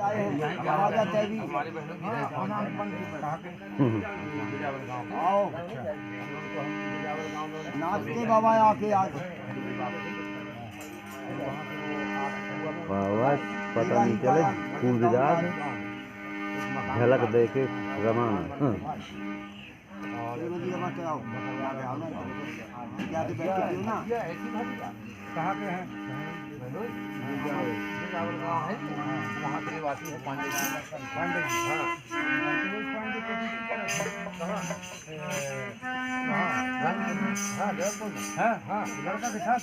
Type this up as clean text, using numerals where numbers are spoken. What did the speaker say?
आए हैं आवाज आता है भी आओ नाच के बाबा आके आज आवाज पता नहीं चले कूद जाए झलक देखे रमाना कहाँ के हैं वहाँ के वासी है पांडे हाँ हाँ लड़का के साथ